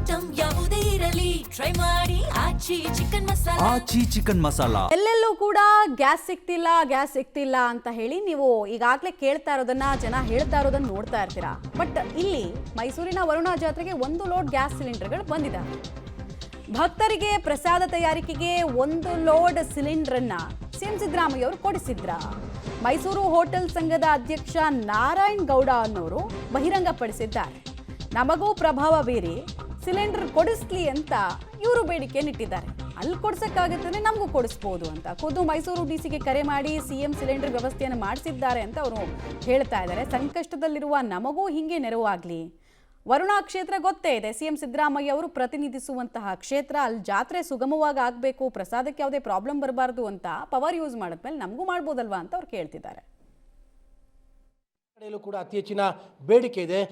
Item ಯಾವುದೇ ಇರಲಿ try ಮಾಡಿ ಆಚಿ ಚಿಕನ್ ಮಸಾಲಾ. ಆಚಿ ಚಿಕನ್ ಮಸಾಲಾ. ಎಲ್ಲೆಲ್ಲೂ ಕೂಡ ಗ್ಯಾಸ್ ಸಿಗ್ತಿಲ್ಲ ಅಂತ ಹೇಳಿ ನೀವು ಈಗಾಗಲೇ ಕೇಳ್ತಾ ಇರೋದನ್ನ ಜನ ಹೇಳ್ತಾ ಇರೋದನ್ನ ನೋಡ್ತಾ ಇರ್ತೀರಾ. ಬಟ್ ಇಲ್ಲಿ ಮೈಸೂರಿನ ವರುಣಾ ಜಾತ್ರೆಗೆ 1 ಲೋಡ್ ಗ್ಯಾಸ್ ಸಿಲಿಂಡರ್ಗಳು ಬಂದಿದ್ದಾವೆ. ಭಕ್ತರಿಗೆ ಪ್ರಸಾದ ತಯಾರಿಕೆಗೆ 1 ಲೋಡ್ ಸಿಲಿಂಡರ್ನ ಸಿಎಂ ಸಿದ್ದರಾಮಯ್ಯ ಅವರು ಕೊಡಿಸಿದ್ರ. ಮೈಸೂರು ಹೋಟೆಲ್ ಸಂಘದ ಅಧ್ಯಕ್ಷ ನಾರಾಯಣ್ ಗೌಡ ಅನ್ನೋರು ಬಹಿರಂಗಪಡಿಸಿದ್ದಾರೆ. ನಮಗೂ ಪ್ರಭಾವ ಬೀರಿ ಸಿಲಿಂಡರ್ ಕೊಡಿಸ್ಲಿ ಅಂತ ಇವರು ಬೇಡಿಕೆಯನ್ನಿಟ್ಟಿದ್ದಾರೆ. ಅಲ್ಲಿ ಕೊಡ್ಸಕ್ಕಾಗುತ್ತದೆ, ನಮಗೂ ಕೊಡಿಸ್ಬೋದು ಅಂತ ಖುದ್ದು ಮೈಸೂರು ಡಿಸಿಗೆ ಕರೆ ಮಾಡಿ ಸಿಎಂ ಸಿಲಿಂಡರ್ ವ್ಯವಸ್ಥೆಯನ್ನು ಮಾಡಿಸಿದ್ದಾರೆ ಅಂತ ಅವರು ಹೇಳ್ತಾ ಇದ್ದಾರೆ. ಸಂಕಷ್ಟದಲ್ಲಿರುವ ನಮಗೂ ಹಿಂಗೆ ನೆರವಾಗ್ಲಿ. ವರುಣಾ ಕ್ಷೇತ್ರ ಗೊತ್ತೇ ಇದೆ, ಸಿಎಂ ಸಿದ್ದರಾಮಯ್ಯ ಅವರು ಪ್ರತಿನಿಧಿಸುವಂತಹ ಕ್ಷೇತ್ರ. ಅಲ್ಲಿ ಜಾತ್ರೆ ಸುಗಮವಾಗಿ ಆಗಬೇಕು, ಪ್ರಸಾದಕ್ಕೆ ಯಾವುದೇ ಪ್ರಾಬ್ಲಮ್ ಬರಬಾರ್ದು ಅಂತ ಪವರ್ ಯೂಸ್ ಮಾಡಿದ್ಮೇಲೆ ನಮಗೂ ಮಾಡ್ಬೋದಲ್ವಾ ಅಂತ ಅವ್ರು ಕೇಳ್ತಿದ್ದಾರೆ. ಕಡೆಯಲ್ಲೂ ಕೂಡ ಅತಿ ಹೆಚ್ಚಿನ ಬೇಡಿಕೆ ಇದೆ.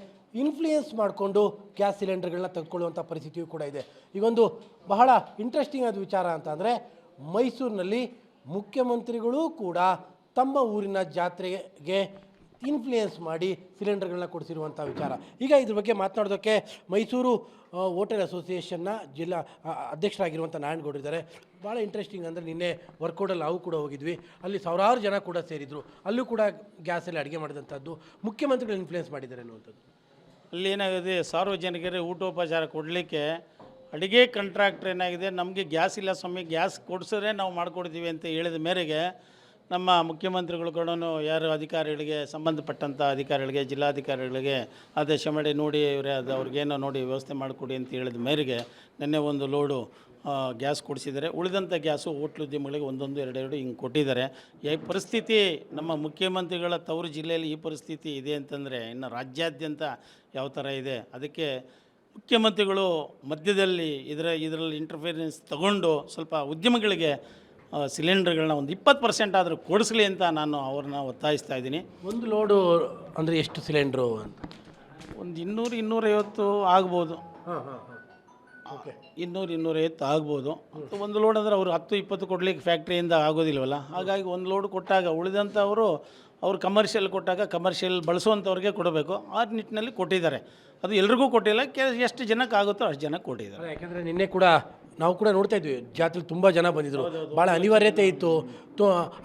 ಇನ್ಫ್ಲೂಯೆನ್ಸ್ ಮಾಡಿಕೊಂಡು ಗ್ಯಾಸ್ ಸಿಲಿಂಡರ್ಗಳನ್ನ ತೆಗೆದುಕೊಳ್ಳುವಂಥ ಪರಿಸ್ಥಿತಿಯೂ ಕೂಡ ಇದೆ. ಈಗೊಂದು ಬಹಳ ಇಂಟ್ರೆಸ್ಟಿಂಗ್ ಆದ ವಿಚಾರ ಅಂತ ಅಂದರೆ, ಮೈಸೂರಿನಲ್ಲಿ ಮುಖ್ಯಮಂತ್ರಿಗಳೂ ಕೂಡ ತಮ್ಮ ಊರಿನ ಜಾತ್ರೆಗೆ ಇನ್ಫ್ಲೂಯೆನ್ಸ್ ಮಾಡಿ ಸಿಲಿಂಡರ್ಗಳನ್ನ ಕೊಡಿಸಿರುವಂಥ ವಿಚಾರ. ಈಗ ಇದ್ರ ಬಗ್ಗೆ ಮಾತನಾಡೋದಕ್ಕೆ ಮೈಸೂರು ಹೋಟೆಲ್ ಅಸೋಸಿಯೇಷನ್ನ ಜಿಲ್ಲಾ ಅಧ್ಯಕ್ಷರಾಗಿರುವಂಥ ನಾರಾಯಣಗೌಡರು ಇದ್ದಾರೆ. ಭಾಳ ಇಂಟ್ರೆಸ್ಟಿಂಗ್ ಅಂದರೆ, ನಿನ್ನೆ ವರ್ಕೌಟಲ್ಲಿ ನಾವು ಕೂಡ ಹೋಗಿದ್ವಿ. ಅಲ್ಲಿ ಸಾವಿರಾರು ಜನ ಕೂಡ ಸೇರಿದರು. ಅಲ್ಲೂ ಕೂಡ ಗ್ಯಾಸಲ್ಲಿ ಅಡುಗೆ ಮಾಡಿದಂಥದ್ದು ಮುಖ್ಯಮಂತ್ರಿಗಳು ಇನ್ಫ್ಲೂಯೆನ್ಸ್ ಮಾಡಿದ್ದಾರೆ ಅನ್ನುವಂಥದ್ದು. ಅಲ್ಲಿ ಏನಾಗಿದೆ, ಸಾರ್ವಜನಿಕರಿಗೆ ಊಟೋಪಚಾರ ಕೊಡಲಿಕ್ಕೆ ಅಡುಗೆ ಕಾಂಟ್ರಾಕ್ಟರ್ ಏನಾಗಿದೆ, ನಮಗೆ ಗ್ಯಾಸ್ ಇಲ್ಲ ಸ್ವಾಮಿ, ಗ್ಯಾಸ್ ಕೊಡಿಸಿದ್ರೆ ನಾವು ಮಾಡಿಕೊಡ್ತೀವಿ ಅಂತ ಹೇಳಿದ ಮೇರೆಗೆ ನಮ್ಮ ಮುಖ್ಯಮಂತ್ರಿಗಳು ಕೂಡ ಯಾರು ಅಧಿಕಾರಿಗಳಿಗೆ, ಸಂಬಂಧಪಟ್ಟಂಥ ಅಧಿಕಾರಿಗಳಿಗೆ, ಜಿಲ್ಲಾಧಿಕಾರಿಗಳಿಗೆ ಆದೇಶ ಮಾಡಿ ನೋಡಿ ಇವರೇ ಅದು ಅವ್ರಿಗೇನೋ ನೋಡಿ ವ್ಯವಸ್ಥೆ ಮಾಡಿಕೊಡಿ ಅಂತ ಹೇಳಿದ ಮೇರೆಗೆ ನಿನ್ನೆ 1 ಲೋಡು ಗ್ಯಾಸ್ ಕೊಡಿಸಿದ್ದಾರೆ. ಉಳಿದಂಥ ಗ್ಯಾಸು ಹೋಟ್ಲುದ್ಯಮಗಳಿಗೆ 1 2 ಹಿಂಗೆ ಕೊಟ್ಟಿದ್ದಾರೆ. ಈ ಪರಿಸ್ಥಿತಿ ನಮ್ಮ ಮುಖ್ಯಮಂತ್ರಿಗಳ ತವರು ಜಿಲ್ಲೆಯಲ್ಲಿ ಈ ಪರಿಸ್ಥಿತಿ ಇದೆ ಅಂತಂದರೆ ಇನ್ನು ರಾಜ್ಯಾದ್ಯಂತ ಯಾವ ಥರ ಇದೆ. ಅದಕ್ಕೆ ಮುಖ್ಯಮಂತ್ರಿಗಳು ಮಧ್ಯದಲ್ಲಿ ಇದರಲ್ಲಿ ಇಂಟರ್ಫಿಯರೆನ್ಸ್ ತಗೊಂಡು ಸ್ವಲ್ಪ ಉದ್ಯಮಗಳಿಗೆ ಸಿಲಿಂಡರ್ಗಳನ್ನ ಒಂದು 20% ಆದರೂ ಕೊಡಿಸ್ಲಿ ಅಂತ ನಾನು ಅವ್ರನ್ನ ಒತ್ತಾಯಿಸ್ತಾ ಇದ್ದೀನಿ. 1 ಲೋಡು ಅಂದರೆ ಎಷ್ಟು ಸಿಲಿಂಡ್ರು ಅಂತ? ಒಂದು 200-250 ಆಗ್ಬೋದು. 200-250 ಆಗ್ಬೋದು. 1 ಲೋಡ್ ಅಂದರೆ ಅವರು 10-20 ಕೊಡ್ಲಿಕ್ಕೆ ಫ್ಯಾಕ್ಟ್ರಿಯಿಂದ ಆಗೋದಿಲ್ವಲ್ಲ. ಹಾಗಾಗಿ 1 ಲೋಡ್ ಕೊಟ್ಟಾಗ ಉಳಿದಂಥವರು ಅವ್ರು ಕಮರ್ಷಿಯಲ್ ಕೊಟ್ಟಾಗ ಕಮರ್ಷಿಯಲ್ ಬಳಸುವಂಥವ್ರಿಗೆ ಕೊಡಬೇಕು. ಆ ನಿಟ್ಟಿನಲ್ಲಿ ಕೊಟ್ಟಿದ್ದಾರೆ. ಅದು ಎಲ್ರಿಗೂ ಕೊಟ್ಟಿಲ್ಲ, ಎಷ್ಟು ಜನಕ್ಕೆ ಆಗುತ್ತೋ ಅಷ್ಟು ಜನಕ್ಕೆ ಕೊಟ್ಟಿದ್ದಾರೆ. ಯಾಕೆಂದರೆ ನಿನ್ನೆ ಕೂಡ ನಾವು ಕೂಡ ನೋಡ್ತಾ ಇದ್ವಿ, ಜಾತ್ರೆಲಿ ತುಂಬ ಜನ ಬಂದಿದ್ದರು, ಭಾಳ ಅನಿವಾರ್ಯತೆ ಇತ್ತು.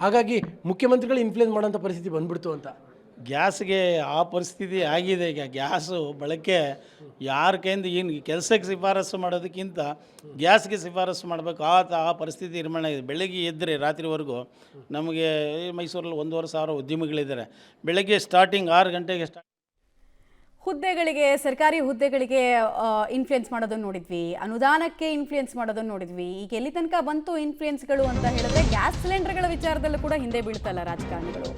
ಹಾಗಾಗಿ ಮುಖ್ಯಮಂತ್ರಿಗಳು ಇನ್ಫ್ಲೂಯೆನ್ಸ್ ಮಾಡೋಂಥ ಪರಿಸ್ಥಿತಿ ಬಂದ್ಬಿಡ್ತು ಅಂತ. ಗ್ಯಾಸ್ಗೆ ಆ ಪರಿಸ್ಥಿತಿ ಆಗಿದೆ. ಈಗ ಗ್ಯಾಸು ಬಳಕೆ ಯಾರ ಕೈಯಿಂದ ಏನು ಕೆಲಸಕ್ಕೆ ಶಿಫಾರಸು ಮಾಡೋದಕ್ಕಿಂತ ಗ್ಯಾಸ್ಗೆ ಶಿಫಾರಸು ಮಾಡಬೇಕು, ಆ ಪರಿಸ್ಥಿತಿ ನಿರ್ಮಾಣ ಇದೆ. ಬೆಳಗ್ಗೆ ಎದ್ದರೆ ರಾತ್ರಿವರೆಗೂ ನಮಗೆ ಮೈಸೂರಲ್ಲಿ 1,500 ಉದ್ಯಮಿಗಳಿದ್ದಾರೆ. ಬೆಳಗ್ಗೆ ಸ್ಟಾರ್ಟಿಂಗ್ 6 ಗಂಟೆಗೆ ಹುದ್ದೆಗಳಿಗೆ, ಸರ್ಕಾರಿ ಹುದ್ದೆಗಳಿಗೆ ಇನ್ಫ್ಲುಯೆನ್ಸ್ ಮಾಡೋದನ್ನು ನೋಡಿದ್ವಿ, ಅನುದಾನಕ್ಕೆ ಇನ್ಫ್ಲುಯೆನ್ಸ್ ಮಾಡೋದನ್ನು ನೋಡಿದ್ವಿ. ಈಗ ಎಲ್ಲಿ ತನಕ ಬಂತು ಇನ್ಫ್ಲುಯೆನ್ಸ್ಗಳು ಅಂತ ಹೇಳಿದ್ರೆ ಗ್ಯಾಸ್ ಸಿಲಿಂಡರ್ಗಳ ವಿಚಾರದಲ್ಲೂ ಕೂಡ ಹಿಂದೆ ಬೀಳ್ತಲ್ಲ ರಾಜಕಾರಣಿಗಳು.